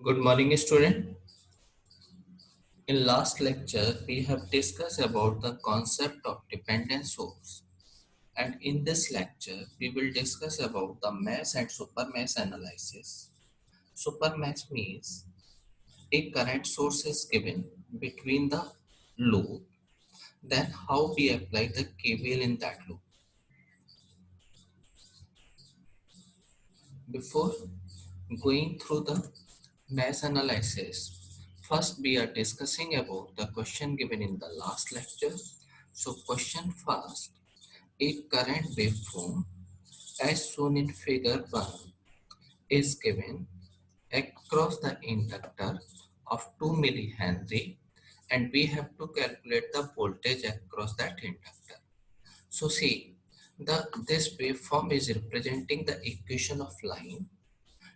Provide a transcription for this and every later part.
Good morning, student. In last lecture, we have discussed about the concept of dependent source. And in this lecture, we will discuss about the mesh and supermesh analysis. Supermesh means a current source is given between the loop, then how we apply the KVL in that loop. Before going through the mesh analysis, first we are discussing about the question given in the last lecture. So question first, a current waveform as shown in figure 1 is given across the inductor of 2 millihenry and we have to calculate the voltage across that inductor. So see, this waveform is representing the equation of line.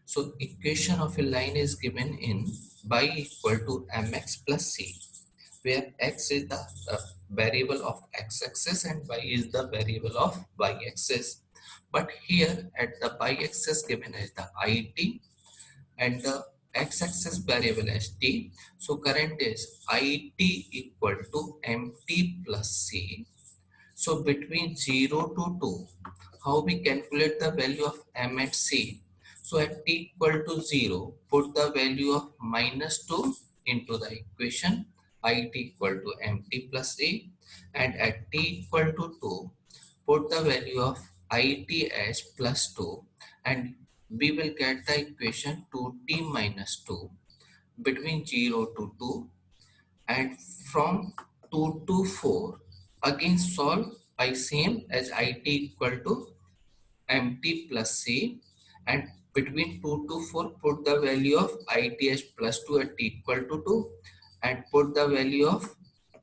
So equation of a line is given in y equal to mx plus c, where x is the variable of x-axis and y is the variable of y-axis. But here at the y-axis given as the it and the x-axis variable as t. So current is it equal to mt plus c. So between 0 to 2, how we calculate the value of m and c? So at t equal to 0, put the value of minus 2 into the equation it equal to mt plus a, and at t equal to 2, put the value of it as plus 2 and we will get the equation 2t minus 2 between 0 to 2, and from 2 to 4 again solve by same as it equal to mt plus c, and between 2 to 4 put the value of it as plus 2 at t equal to 2 and put the value of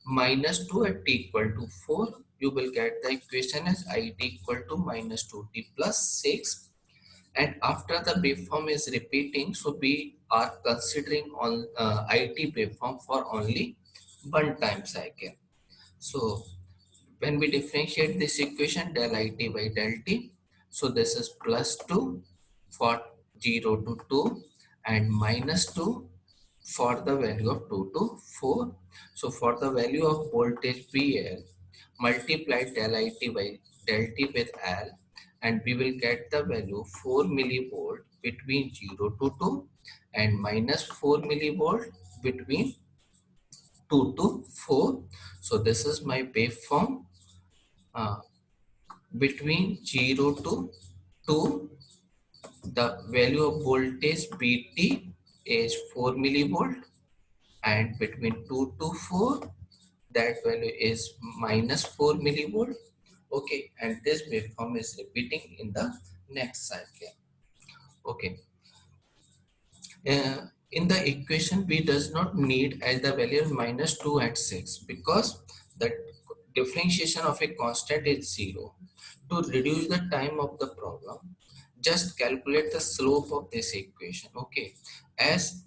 minus 2 at t equal to 4. You will get the equation as it equal to minus 2t plus 6. And after the waveform is repeating, so we are considering on it waveform for only one time cycle. So when we differentiate this equation del it by del t, so this is plus 2 for 0 to 2 and minus 2 for the value of 2 to 4. So for the value of voltage VL, multiply del it by del t with L and we will get the value 4 millivolt between 0 to 2 and minus 4 millivolt between 2 to 4. So this is my waveform uh, between 0 to 2. The value of voltage Vt is 4 millivolt and between 2 to 4 that value is minus 4 millivolt. Okay, and this waveform is repeating in the next cycle. Okay, in the equation we does not need as the value minus 2 and 6 because the differentiation of a constant is 0. To reduce the time of the problem, just calculate the slope of this equation. Okay, as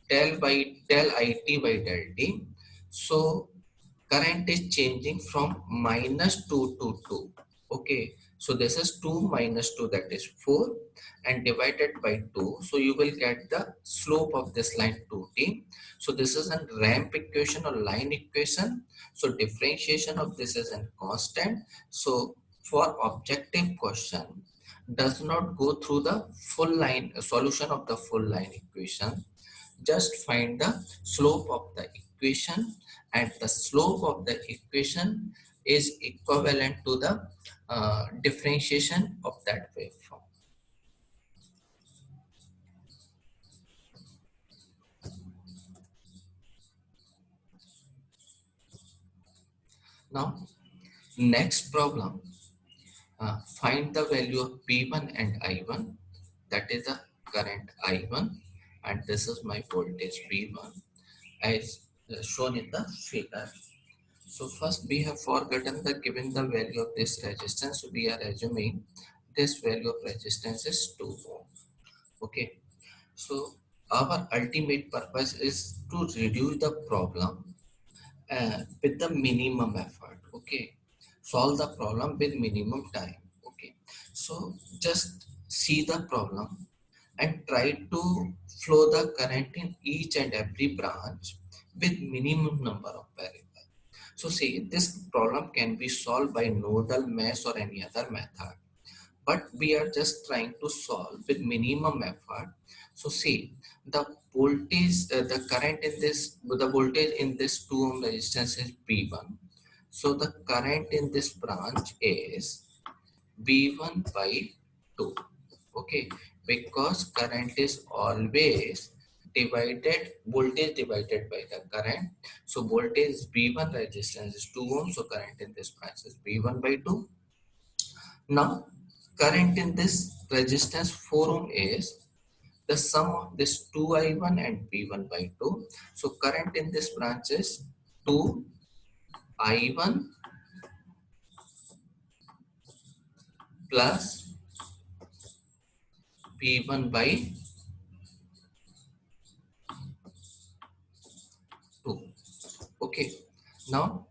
del it by del t, so current is changing from minus 2 to 2. Okay, so this is 2 minus 2, that is 4, and divided by 2, so you will get the slope of this line 2t. So this is a ramp equation or line equation, so differentiation of this is a constant. So for objective question does not go through the full line solution of the full line equation, just find the slope of the equation and the slope of the equation is equivalent to the differentiation of that waveform. Now next problem, find the value of P1 and I1, that is the current I1 and this is my voltage P1 as shown in the figure. So first we have forgotten the given the value of this resistance. So we are assuming this value of resistance is 2 ohm. Okay. So our ultimate purpose is to reduce the problem with the minimum effort. Okay. Solve the problem with minimum time. Okay. So just see the problem. and try to flow the current in each and every branch with minimum number of variables. So see, this problem can be solved by nodal mesh or any other method, but we are just trying to solve with minimum effort. So see, the voltage, the current in this, the voltage in this 2 ohm resistance is V1. So the current in this branch is V1 by 2. Okay, because current is always divided, voltage divided by the current. So voltage V1, resistance is 2 ohm. So current in this branch is V1 by 2. Now current in this resistance 4 ohm is the sum of this 2I1 and V1 by 2. So current in this branch is 2I1 plus V1 by 2. Okay. Now,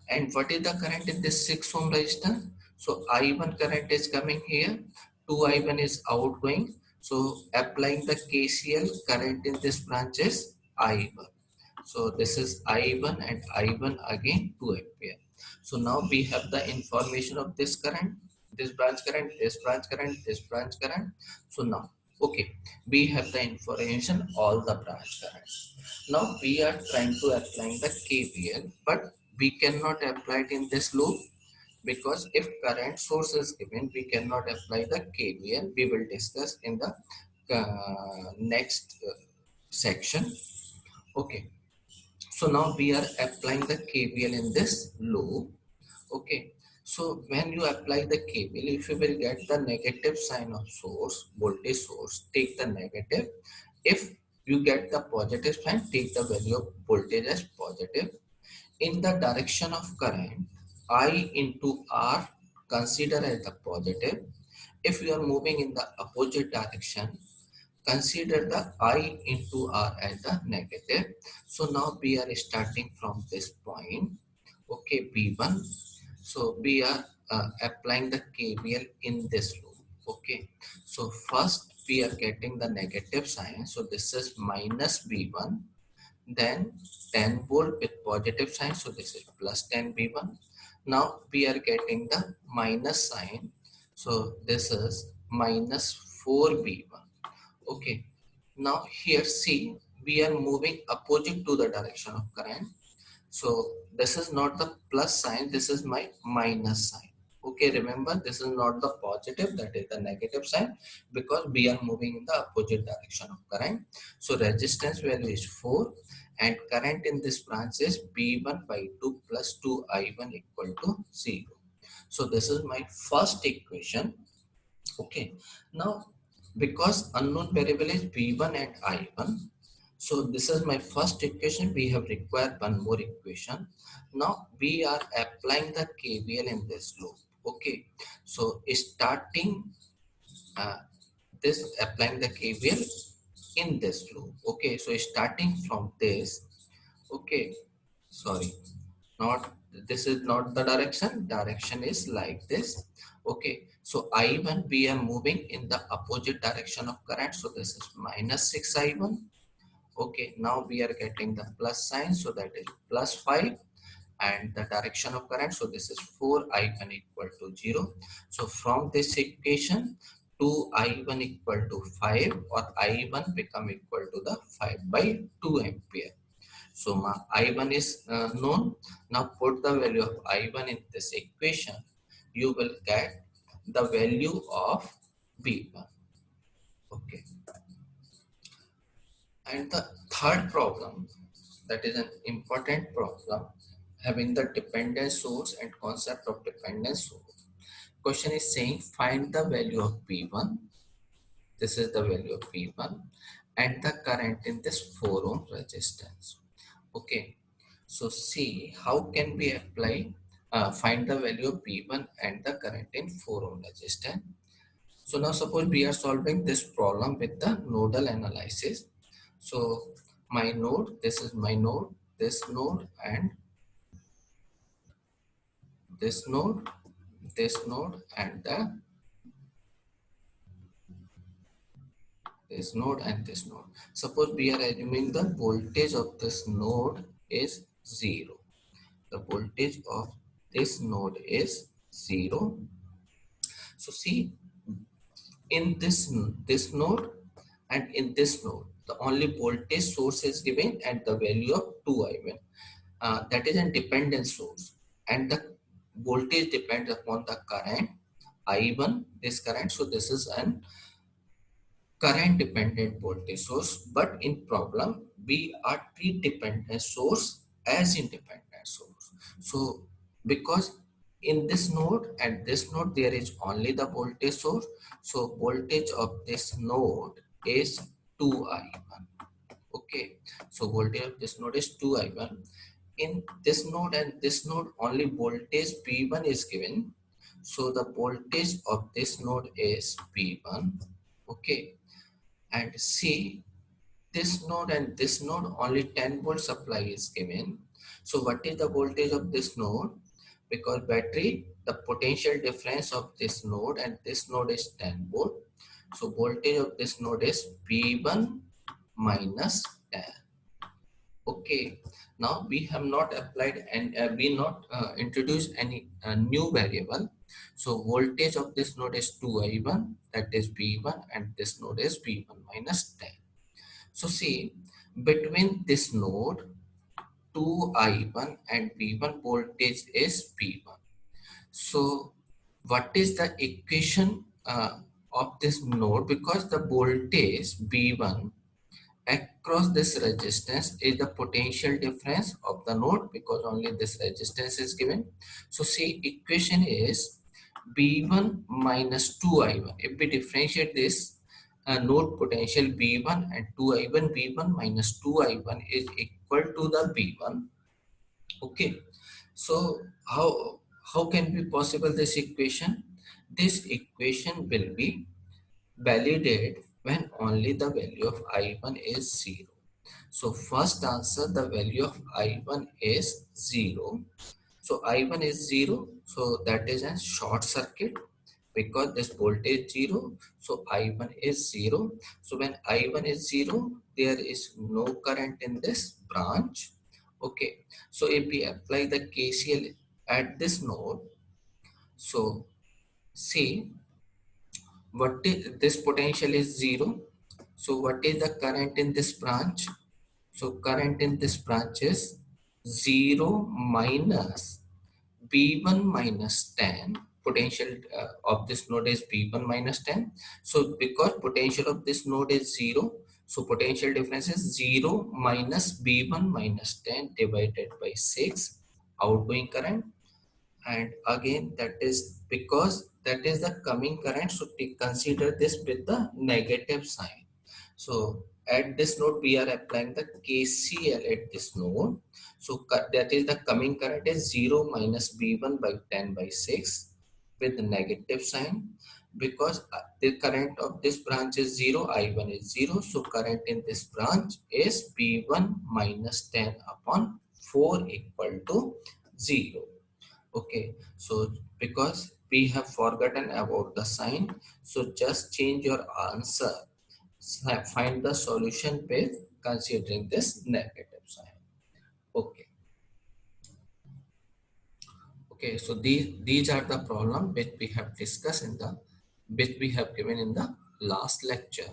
and what is the current in this 6 ohm resistor? So I1 current is coming here, 2I1 is outgoing. So applying the KCL, current in this branch is I1. So this is I1 and I1 again 2 ampere. So now we have the information of this current, this branch current, this branch current, this branch current. So now, okay, we have the information, all the branch currents. Now we are trying to apply the KVL, but we cannot apply it in this loop because if current source is given, we cannot apply the KVL. We will discuss in the next section. Okay. So now we are applying the KVL in this loop. Okay. So when you apply the KVL, if you will get the negative sign of source, voltage source, take the negative. If you get the positive sign, take the value of voltage as positive. In the direction of current, I into R, consider as the positive. If you are moving in the opposite direction, consider the I into R as the negative. So now we are starting from this point. Okay, B1. So we are applying the KVL in this loop. Okay. So first we are getting the negative sign. So this is minus B1. Then 10 volt with positive sign. So this is plus 10 B1. Now we are getting the minus sign. So this is minus 4 B1. Okay. Now here see, we are moving opposite to the direction of current. So this is not the plus sign, this is my minus sign. Okay, remember this is not the positive, that is the negative sign, because we are moving in the opposite direction of current. So resistance value is 4 and current in this branch is B1 by 2 plus 2I1 equal to 0. So this is my first equation. Okay, now because unknown variable is V1 and I1, so this is my first equation. We have required one more equation. Now we are applying the KVL in this loop. Okay, so starting uh, this, applying the KVL in this loop. Okay, so starting from this. Okay, sorry, not, this is not the direction is like this. Okay, so I1, we are moving in the opposite direction of current, so this is minus 6I1. Okay, now we are getting the plus sign, so that is plus 5, and the direction of current, so this is 4I1 equal to 0. So from this equation, 2I1 equal to 5, or I1 become equal to the 5 by 2 ampere. So my I1 is known. Now put the value of I1 in this equation. You will get the value of B1. Okay. And the third problem, that is an important problem, having the dependent source and concept of dependent source. Question is saying find the value of B1. This is the value of B1 and the current in this 4 ohm resistance. Okay, so see how can we apply, find the value of B1 and the current in 4 ohm resistance. So now suppose we are solving this problem with the nodal analysis. So my node, this is my node, this node and this node, this node and the this node and this node. Suppose we are assuming the voltage of this node is 0. The voltage of this node is 0. So see, in this node and in this node, the only voltage source is given at the value of 2i1. That is a dependent source, and the voltage depends upon the current I1, this current. So this is an current dependent voltage source, but in problem we are treat dependent source as independent source. So because in this node and this node there is only the voltage source, so voltage of this node is 2i1. Okay, so voltage of this node is 2i1. In this node and this node only voltage v1 is given, so the voltage of this node is v1. Okay, and see, this node and this node only 10 volt supply is given. So what is the voltage of this node? Because battery, the potential difference of this node and this node is 10 volt. So voltage of this node is V1 minus 10. Okay, now we have not applied and we not introduced any new variable. So voltage of this node is 2i1, that is V1, and this node is V1 minus 10. So see, between this node 2i1 and V1 voltage is V1. So what is the equation of this node? Because the voltage V1 across this resistance is the potential difference of the node, because only this resistance is given. So see, equation is V1 minus 2i1. If we differentiate this node potential V1 and 2i1, V1 minus 2i1 is equal to the V1. Okay, so how can be possible this equation? This equation will be validate when only the value of I1 is 0. So first answer, the value of I1 is 0. So I1 is 0. So that is a short circuit because this voltage 0. So I1 is 0. So when I1 is 0, there is no current in this branch. Okay. So if we apply the KCL at this node, so see, what is this potential is 0. So what is the current in this branch? So current in this branch is 0 minus V1 minus 10. Potential of this node is V1 minus 10. So because potential of this node is 0, so potential difference is 0 minus V1 minus 10 divided by 6 outgoing current. And again, that is because that is the coming current, so consider this with the negative sign. So at this node we are applying the KCL at this node. So that is the coming current is 0 minus V1 by 10 by 6 with the negative sign. Because the current of this branch is 0, I1 is 0, so current in this branch is V1 minus 10 upon 4 equal to 0. Okay, so because we have forgotten about the sign, so just change your answer. Find the solution with considering this negative sign. Okay, okay. So these are the problem which we have discussed in the which we have given in the last lecture.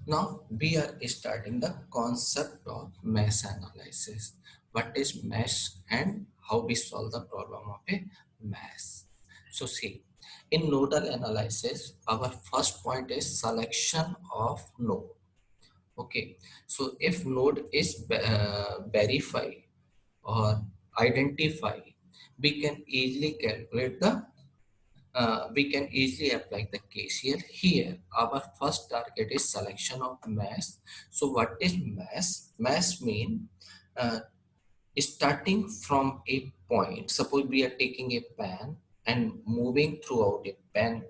Now we are starting the concept of mesh analysis. What is mesh and how we solve the problem of a mesh? So see, in nodal analysis, our first point is selection of node. Okay, so if node is verify or identify, we can easily calculate the we can easily apply the KCL here. Our first target is selection of mesh. So what is mesh? Mesh mean uh, starting from a point. Suppose we are taking a pen and moving throughout a pen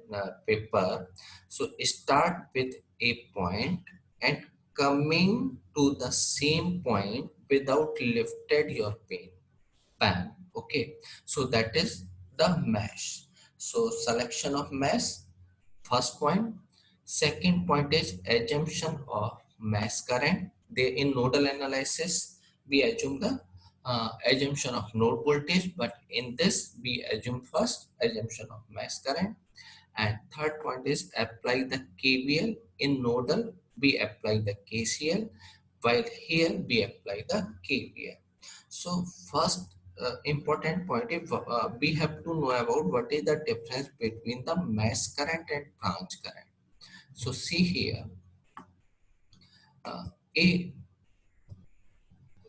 paper. So start with a point and coming to the same point without lifted your pen. Okay, so that is the mesh. So selection of mesh, first point. Second point is assumption of mass current. They in nodal analysis we assume the assumption of node voltage, but in this we assume first assumption of mass current. And third point is apply the KVL. In nodal we apply the KCL, while here we apply the KVL. So first important point, if we have to know about what is the difference between the mass current and branch current. So see here, a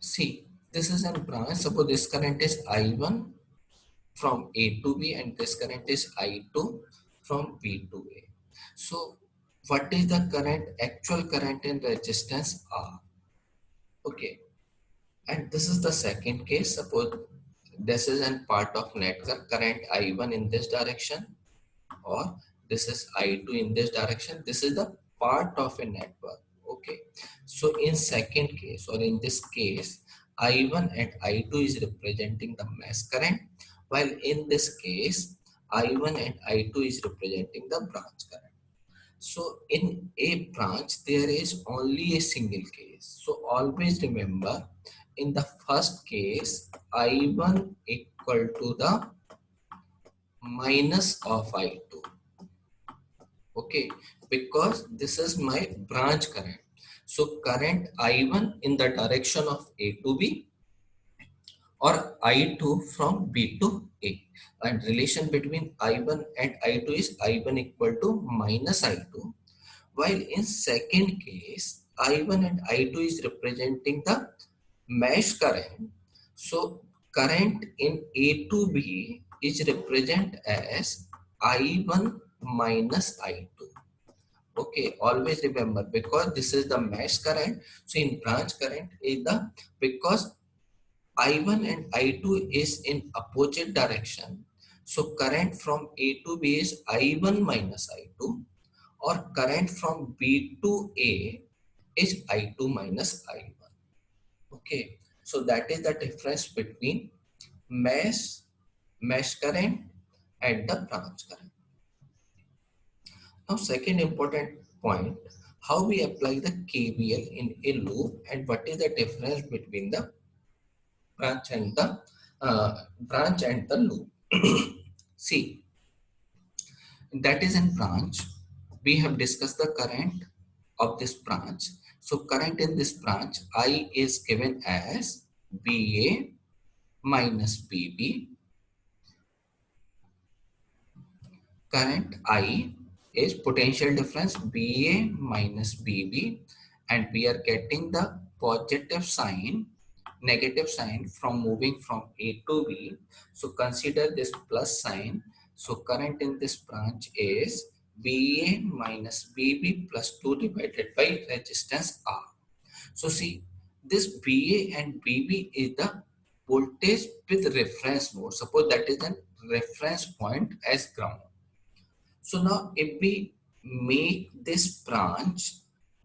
see this is a branch. Suppose this current is I1 from A to B and this current is I2 from B to A. So what is the current, actual current in resistance R? Okay, and this is the second case. Suppose this is a part of network current I1 in this direction, or this is I2 in this direction. This is the part of a network. Okay, so in second case, or in this case, I1 and I2 is representing the mass current, while in this case I1 and I2 is representing the branch current. So in a branch there is only a single case, so always remember, in the first case I1 equal to the minus of I2. Okay, because this is my branch current. So current I1 in the direction of A to B, or I2 from B to A. And relation between I1 and I2 is I1 equal to minus I2. While in second case, I1 and I2 is representing the mesh current. So current in A to B is represent as I1 minus I2. Okay, always remember, because this is the mesh current. So in branch current is the, because I1 and I2 is in opposite direction. So current from A to B is I1 minus I2, or current from B to A is I2 minus I1. Okay, so that is the difference between mesh current and the branch current. Now second important point, how we apply the KVL in a loop and what is the difference between the branch and the loop. See, that is in branch. We have discussed the current of this branch. So current in this branch, I is given as BA minus BB. Current I is potential difference BA minus BB, and we are getting the positive sign, negative sign from moving from A to B. So consider this plus sign. So current in this branch is BA minus BB plus 2 divided by resistance R. So see, this BA and BB is the voltage with reference node. Suppose that is a reference point as ground. So now if we make this branch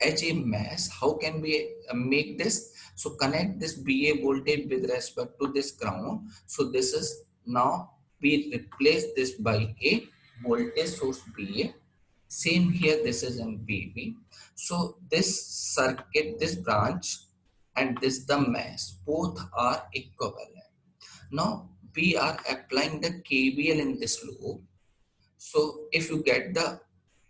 as a mesh, how can we make this? So connect this BA voltage with respect to this ground. So this is, now we replace this by a voltage source BA. Same here, this is in BB. So this circuit, this branch and this the mesh, both are equivalent. Now we are applying the KVL in this loop. So if you get the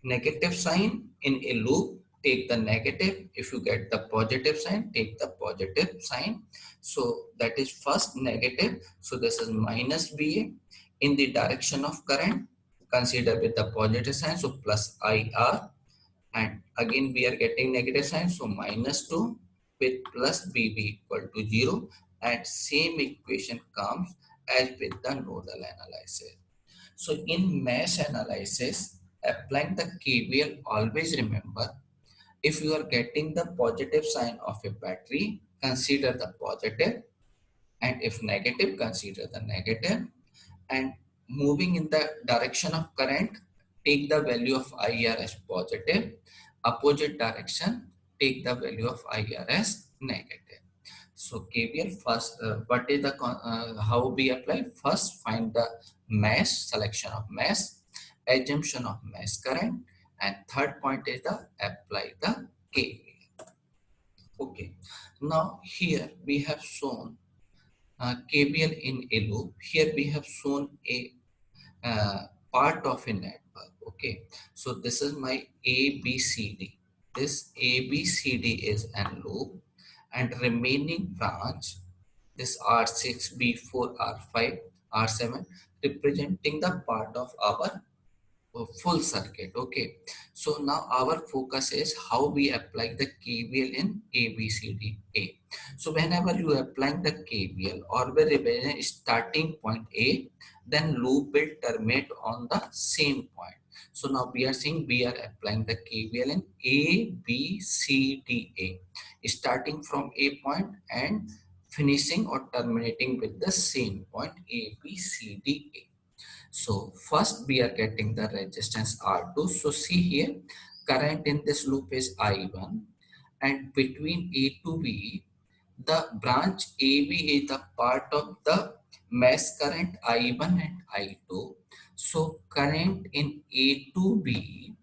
negative sign in a loop, take the negative. If you get the positive sign, take the positive sign. So that is first negative. So this is minus BA. In the direction of current, consider with the positive sign. So plus IR. And again we are getting negative sign. So minus 2 with plus BB equal to 0. And same equation comes as with the nodal analysis. So in mesh analysis, applying the KVL, always remember, if you are getting the positive sign of a battery, consider the positive, and if negative, consider the negative. And moving in the direction of current, take the value of IR as positive. Opposite direction, take the value of IR as negative. So KVL first, what is the how we apply? First, find the mesh, selection of mesh, assumption of mesh current, and third point is the apply the KVL. Okay, now here we have shown KVL in a loop. Here we have shown a part of a network. Okay, so this is my ABCD. This ABCD is a loop, and remaining branch, this R6, B4, R5, R7, representing the part of our full circuit. Okay, so now our focus is how we apply the KVL in ABCDA. So whenever you applying the KVL or wherever starting point A, then loop will terminate on the same point. So now we are saying we are applying the KVL in ABCDA, starting from A point and finishing or terminating with the same point ABCDA. So first we are getting the resistance R2. So see here, current in this loop is I1, and between A to B, the branch AB is the part of the mesh current I1 and I2. So current in A to B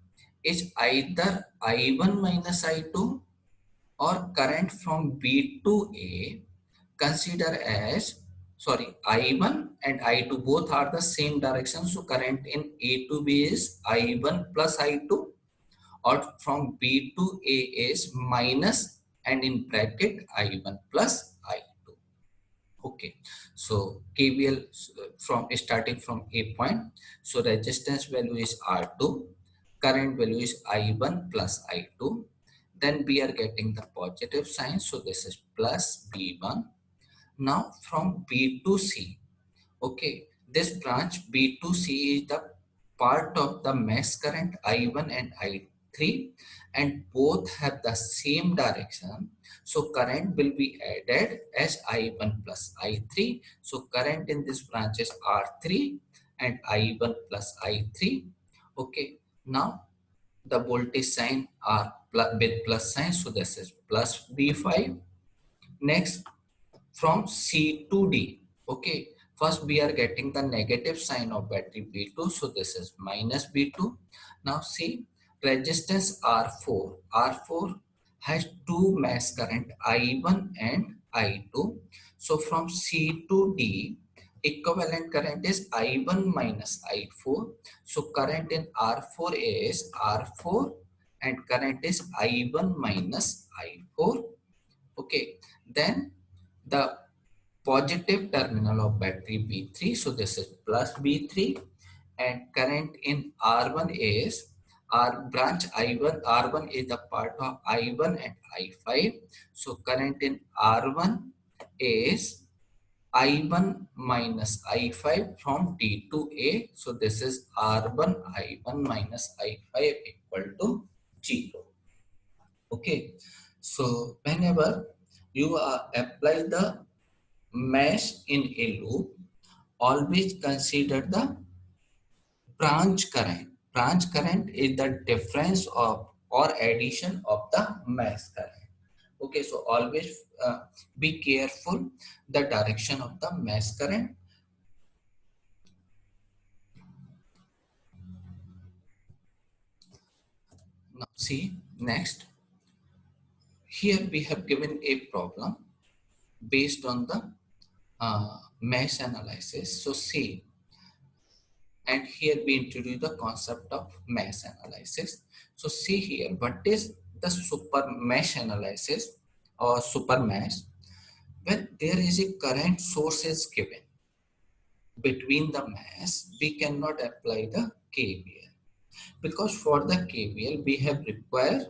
is either I1 minus I2 or current from B to A consider as, sorry, I1 and I2 both are the same direction. So current in A to B is I1 plus I2, or from B to A is minus and in bracket I1 plus I2. Okay, so KVL from starting from A point. So resistance value is R2, current value is I1 plus I2. Then we are getting the positive sign. So this is plus B1. Now from B to C, okay, this branch B to C is the part of the mesh current I1 and I3, and both have the same direction. So current will be added as I1 plus I3. So current in this branch is R3 and I1 plus I3. Okay, now the voltage sign are with plus sign. So this is plus B5. Next, from C to D. Okay, first we are getting the negative sign of battery B2, so this is minus B2. Now see, resistance R4. R4 has two mesh current I1 and I2. So from C to D, equivalent current is I1 minus I4. So current in R4 is R4 and current is I1 minus I4. Okay, then the positive terminal of battery B3. So this is plus B3, and current in R1 is R branch I1. R1 is the part of I1 and I5. So current in R1 is I1 minus I5 from D to A. So this is R1 I1 minus I5 equal to 0. Okay. So whenever you apply the mesh in a loop, always consider the branch current. Branch current is the difference of or addition of the mesh current. Okay, so always be careful the direction of the mesh current. Now see, next, here we have given a problem based on the mesh analysis. So see, and here we introduce the concept of mesh analysis. So see here, what is the super mesh analysis or super mesh? When there is a current source is given between the mesh, we cannot apply the KVL, because for the KVL we have required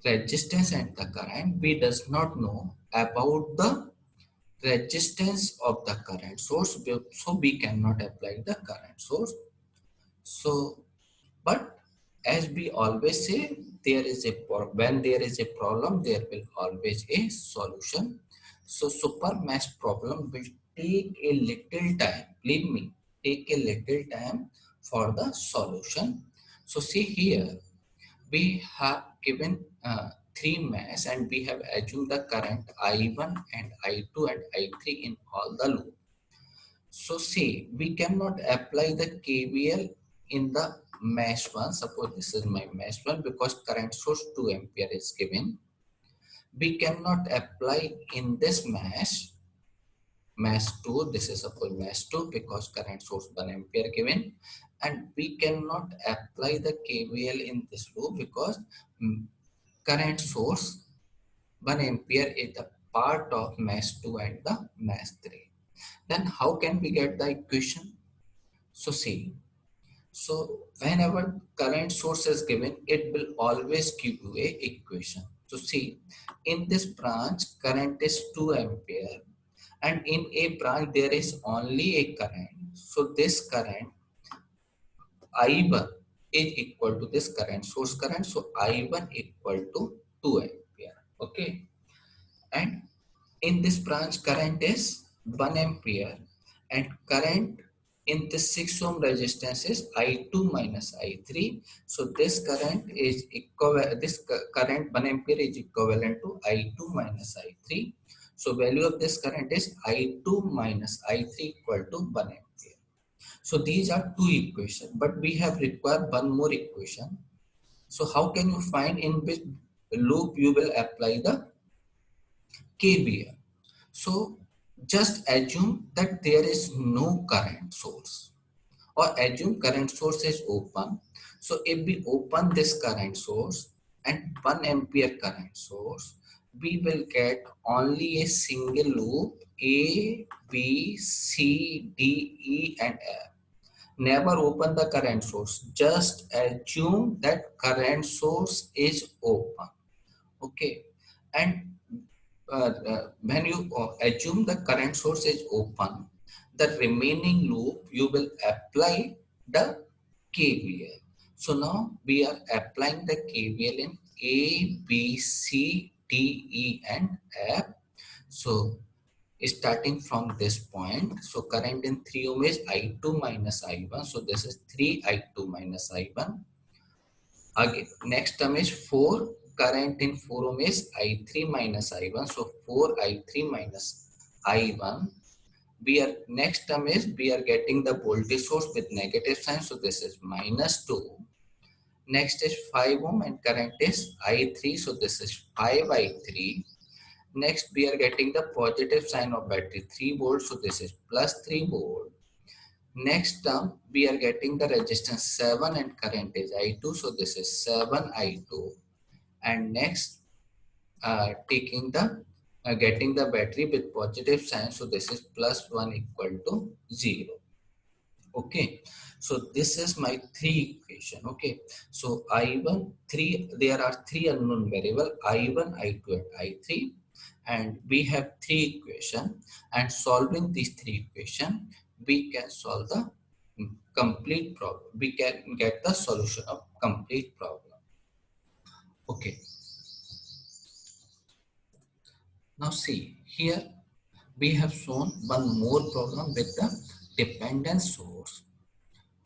resistance and the current. We does not know about the resistance of the current source, so we cannot apply the current source. So but as we always say, there is a when there is a problem, there will always a solution. So super mesh problem will take a little time. Believe me, take a little time for the solution. So see here, we have given three mesh and we have assumed the current I1 and I2 and I3 in all the loop. So see, we cannot apply the KVL in the mesh 1, suppose this is my mesh 1, because current source 2 ampere is given, we cannot apply in this mesh 2, this is suppose mesh 2 because current source 1 ampere given, and we cannot apply the KVL in this loop because current source 1 ampere is the part of mesh 2 and the mesh 3. Then how can we get the equation? So see, so whenever current source is given, it will always give you a equation. So see, in this branch, current is 2 ampere, and in a branch there is only a current. So this current I1 is equal to this current source current. So I1 equal to 2 ampere. Okay, and in this branch current is 1 ampere, and current in this 6 ohm resistance is I2 minus I3. So this current is equivalent, this current 1 ampere is equivalent to I2 minus I3. So value of this current is I2 minus I3 equal to 1 ampere. So these are two equations, but we have required one more equation. So how can you find in which loop you will apply the KVL? So just assume that there is no current source, or assume current source is open. So if we open this current source and 1 ampere current source, we will get only a single loop A, B, C, D, E and F. Never open the current source. Just assume that current source is open. Okay, and when you assume the current source is open, the remaining loop you will apply the KVL. So now we are applying the KVL in A, B, C, D, E and F. So starting from this point, so current in 3 ohm is I2 minus I1. So this is 3 I2 minus I1. Again, next term is 4. Current in 4 ohm is I3 minus I1. So 4 I3 minus I1. We are next term is we are getting the voltage source with negative sign. So this is minus 2. Next is 5 ohm and current is I3. So this is 5 I3. Next we are getting the positive sign of battery 3 volts. So this is plus 3 volt. Next term, we are getting the resistance 7 and current is I2. So this is 7 I2. And next, taking the getting the battery with positive sign. So this is plus 1 equal to 0. Okay. So this is my 3 equation. Okay. So I1, 3, there are 3 unknown variable I1, I2 and I3. And we have 3 equation, and solving these 3 equation, we can solve the complete problem. We can get the solution of complete problem. Okay. Now see, here we have shown one more problem with the dependent source.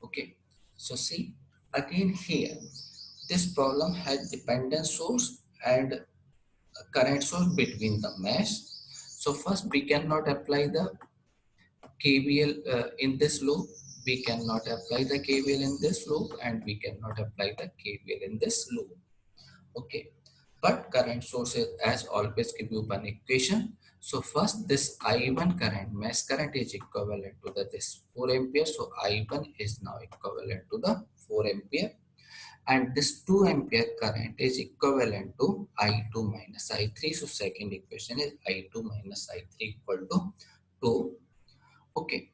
Okay. So see, again here, this problem has dependent source and current source between the mesh. So first we cannot apply the KVL in this loop. We cannot apply the KVL in this loop, and we cannot apply the KVL in this loop. Okay, but current sources as always give you one equation. So first this I1 current, mesh current is equivalent to the this 4 ampere. So I1 is now equivalent to the 4 ampere, and this 2 ampere current is equivalent to I2 minus I3. So second equation is I2 minus I3 equal to 2. Okay.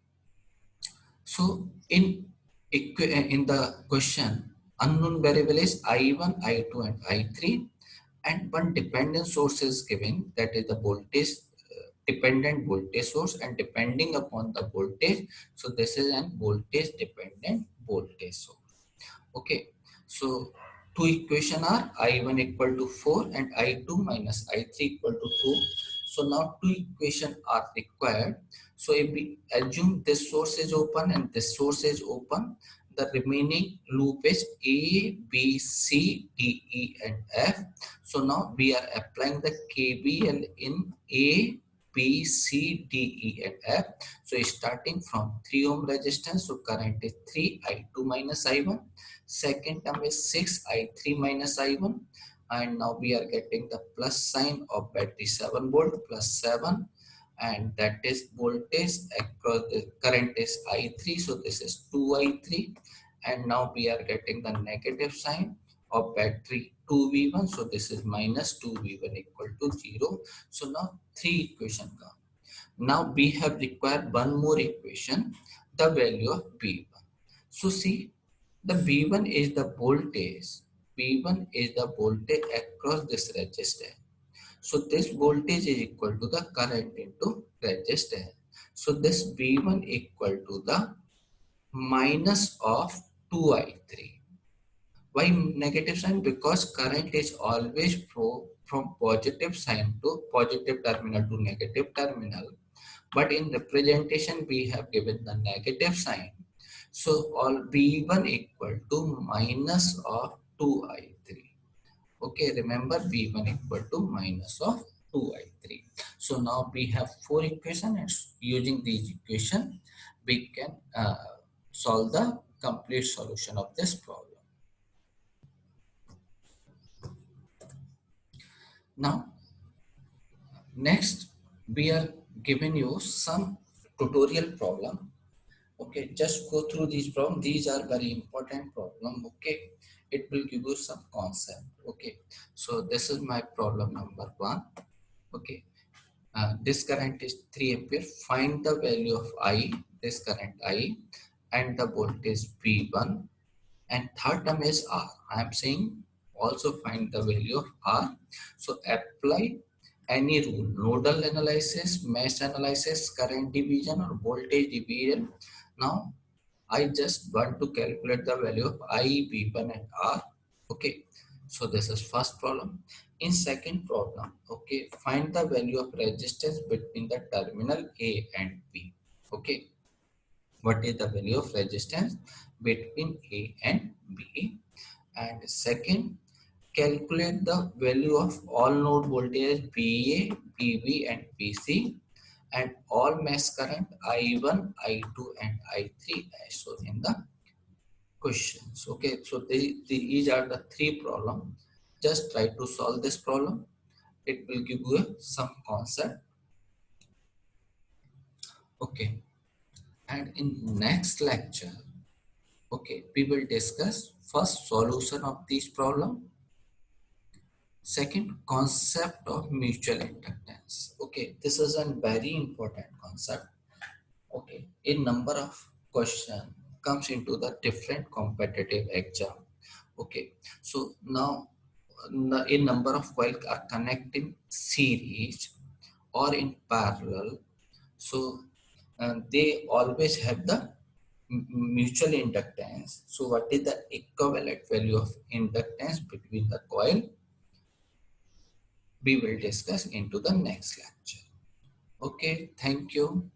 So in the question, unknown variable is I1, I2 and I3, and one dependent source is given, that is the voltage, dependent voltage source, and depending upon the voltage, so this is an voltage dependent voltage source. Okay, so two equation are I1 equal to 4 and I2 minus I3 equal to 2. So now two equation are required. So if we assume this source is open and this source is open, the remaining loop is A, B, C, D, E and F. So now we are applying the KVL in A, B, C, D, E, and F. So starting from 3 ohm resistance, so current is 3 I2 minus I1. Second term is 6 I3 minus I1. And now we are getting the plus sign of battery 7 volt plus 7. And that is voltage across the current is I3. So this is 2 I3. And now we are getting the negative sign of battery 2V1. So this is minus 2V1 equal to 0. So now three equation come. Now we have required one more equation, the value of V1. So see, the V1 is the voltage. V1 is the voltage across this resistor. So this voltage is equal to the current into resistor. So this V1 equal to the minus of 2I3. Why negative sign? Because current is always flow from positive sign to positive terminal to negative terminal. But in representation, we have given the negative sign. So all V1 equal to minus of 2I3. Okay, remember V1 equal to minus of 2I3. So now we have four equations, and using these equation, we can solve the complete solution of this problem. Now, next, we are giving you some tutorial problem. Okay, just go through these problems. These are very important problem. Okay, it will give you some concept. Okay, so this is my problem number 1. Okay, this current is 3 ampere. Find the value of I, this current I, and the voltage V1. And third term is R. I am saying also find the value of R. So apply any rule, nodal analysis, mesh analysis, current division, or voltage division. Now I just want to calculate the value of I, V1 and R. Okay. So this is first problem. In second problem, okay, find the value of resistance between the terminal A and B. Okay. What is the value of resistance between A and B? And second, calculate the value of all node voltage VA, PV, and PC, and all mesh current I1, I2, and I3 as shown in the questions. Okay, so these are the three problems. Just try to solve this problem. It will give you some concept. Okay, and in next lecture, okay, we will discuss first solution of this problem. Second, concept of mutual inductance. Okay, this is a very important concept. Okay, a number of question comes into the different competitive exam. Okay, so now a number of coils are connecting series or in parallel. So they always have the mutual inductance. So what is the equivalent value of inductance between the coil? We will discuss into the next lecture. Okay, thank you.